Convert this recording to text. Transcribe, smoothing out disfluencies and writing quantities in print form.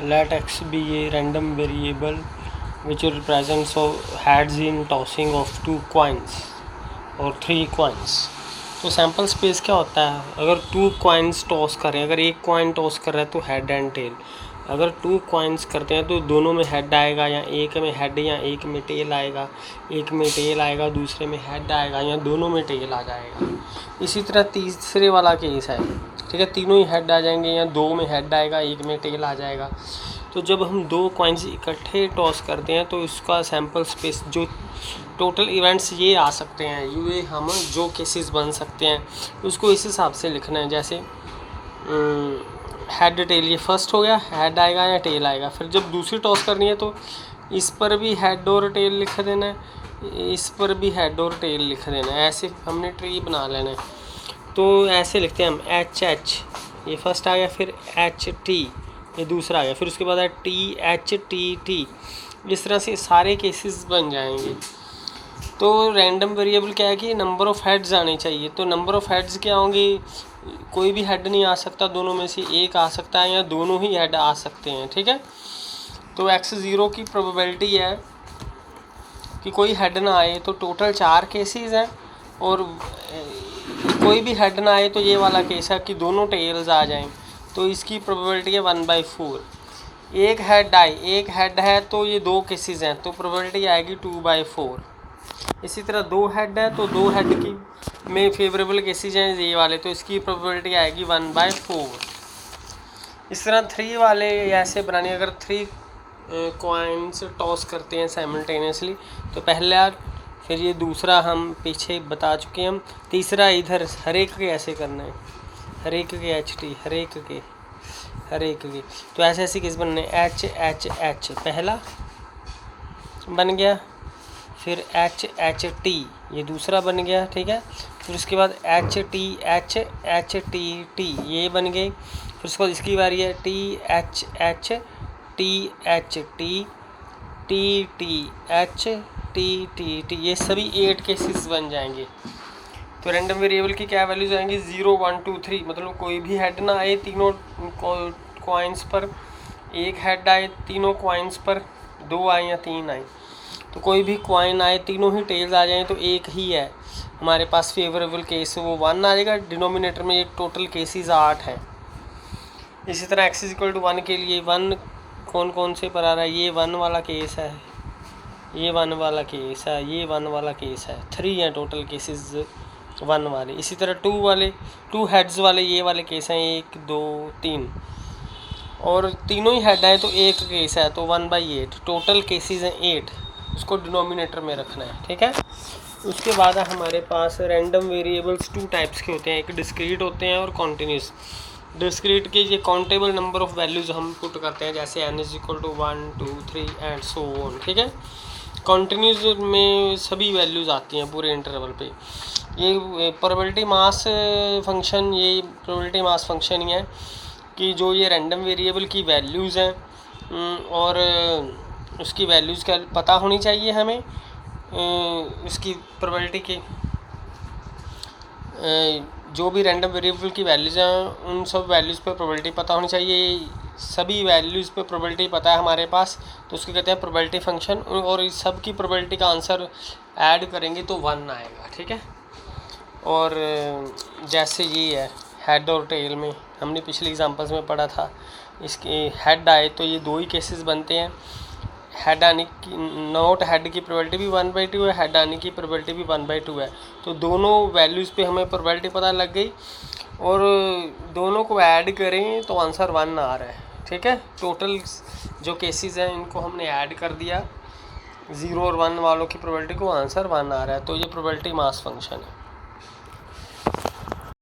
let x be a random variable which represents heads in tossing of 2 coins और 3 coins। तो sample space क्या होता है, अगर 2 coins टॉस करें, अगर एक कॉइन टॉस कर रहा है तो हेड एंड टेल, अगर 2 coins करते हैं तो दोनों में हेड आएगा, या एक में हेड या एक में टेल आएगा, एक में टेल आएगा दूसरे में हेड आएगा, या दोनों में टेल आ जाएगा। इसी तरह तीसरे वाला केस है, ठीक है, तीनों ही हेड आ जाएंगे, या 2 में हेड आएगा एक में टेल आ जाएगा। तो जब हम 2 कॉइन्स इकट्ठे टॉस करते हैं तो इसका सैम्पल स्पेस जो टोटल इवेंट्स ये आ सकते हैं, ये हम जो केसेस बन सकते हैं उसको इस हिसाब से लिखना है। जैसे हेड टेल, ये फर्स्ट हो गया, हेड आएगा या टेल आएगा। फिर जब दूसरी टॉस करनी है तो इस पर भी हेड और टेल लिख देना है, इस पर भी हेड और टेल लिख देना है, ऐसे हमने ट्री बना लेना है। तो ऐसे लिखते हैं हम एच एच, ये फर्स्ट आ गया, फिर एच टी ये दूसरा आ गया, फिर उसके बाद है टी एच टी टी। इस तरह से सारे केसेस बन जाएंगे। तो रैंडम वेरिएबल क्या है कि नंबर ऑफ़ हेड्स आने चाहिए। तो नंबर ऑफ़ हेड्स क्या होंगे, कोई भी हेड नहीं आ सकता, दोनों में से एक आ सकता है या दोनों ही हेड आ सकते हैं, ठीक है। तो x0 की प्रोबेबिलिटी है कि कोई हेड ना आए, तो टोटल 4 केसेस हैं, और कोई भी हेड ना आए तो ये वाला केस है कि दोनों टेल्स आ जाएं, तो इसकी प्रोबेबिलिटी है 1/4। एक हेड आए, एक हेड है तो ये 2 केसेस हैं, तो प्रोबेबिलिटी आएगी 2/4। इसी तरह 2 हेड है तो 2 हेड की में फेवरेबल केसेस हैं ये वाले, तो इसकी प्रोबेबिलिटी आएगी 1/4। इस तरह 3 वाले ऐसे बनाने, अगर 3 कॉइन्स टॉस करते हैं साइमल्टेनियसली, तो पहला, फिर ये दूसरा हम पीछे बता चुके हैं हम, तीसरा इधर हर एक के ऐसे करना है, हर एक के एच टी, हर एक के। तो ऐसे ऐसे केस बनने, एच एच एच पहला बन गया, फिर एच एच टी ये दूसरा बन गया, ठीक है। फिर उसके बाद H T H T T ये बन गई। फिर उसके बाद इसकी बारी है T H T H T T T H T T T, ये सभी 8 केसेस बन जाएंगे। तो रैंडम वेरिएबल की क्या वैल्यूज आएंगी, 0 1 2 3, मतलब कोई भी हेड ना आए तीनों कॉइन्स पर, एक हेड आए तीनों कॉइन्स पर, 2 आए या 3 आए। तो कोई भी कॉइन आए तीनों ही टेल्स आ जाएं तो एक ही है हमारे पास फेवरेबल केस, वो 1 आ जाएगा। डिनोमिनेटर में एक टोटल केसेस 8 हैं। इसी तरह x=1 के लिए 1 कौन कौन से पर आ रहा है, ये 1 वाला केस है, ये 1 वाला केस है, ये 1 वाला केस है, 3 हैं टोटल केसेस 1 वाले। इसी तरह 2 वाले, 2 हेड्स वाले ये वाले केस हैं, 1 2 3, और तीनों ही हेड आए तो एक केस है, तो 1/8 टोटल केसेस हैं 8, उसको डिनोमिनेटर में रखना है, ठीक है। उसके बाद हमारे पास रैंडम वेरिएबल्स 2 टाइप्स के होते हैं, एक डिस्क्रीट होते हैं और कॉन्टिन्यूस। डिस्क्रीट के ये काउंटेबल नंबर ऑफ़ वैल्यूज़ हम पुट करते हैं, जैसे n = 1 2 3 एंड सो ऑन, ठीक है। कॉन्टिन्यूस में सभी वैल्यूज़ आती हैं पूरे इंटरवल पे। ये प्रोबेबिलिटी मास फंक्शन, ये प्रोबेबिलिटी मास फंक्शन ही है कि जो ये रैंडम वेरिएबल की वैल्यूज़ हैं और उसकी वैल्यूज़ का पता होनी चाहिए हमें, उसकी प्रोबेबिलिटी की जो भी रैंडम वेरिएबल की वैल्यूज़ हैं उन सब वैल्यूज़ पे प्रोबेबिलिटी पता होनी चाहिए। सभी वैल्यूज़ पे प्रोबेबिलिटी पता है हमारे पास, तो उसको कहते हैं प्रोबेबिलिटी फंक्शन, और इस सब की प्रोबेबिलिटी का आंसर ऐड करेंगे तो 1 आएगा, ठीक है। और जैसे ये है हेड और टेल में, हमने पिछले एग्जांपल्स में पढ़ा था, इसके हेड आए तो ये 2 ही केसेस बनते हैं। हेड आने की, नॉट हेड की प्रोबेबिलिटी भी 1/2 है, हेड आने की प्रोबेबिलिटी भी 1/2 है। तो दोनों वैल्यूज़ पे हमें प्रोबेबिलिटी पता लग गई, और दोनों को ऐड करें तो आंसर 1 आ रहा है, ठीक है। टोटल जो केसेस हैं इनको हमने ऐड कर दिया, 0 और 1 वालों की प्रोबेबिलिटी को, आंसर 1 आ रहा है। तो ये प्रोबेबिलिटी मास फंक्शन है।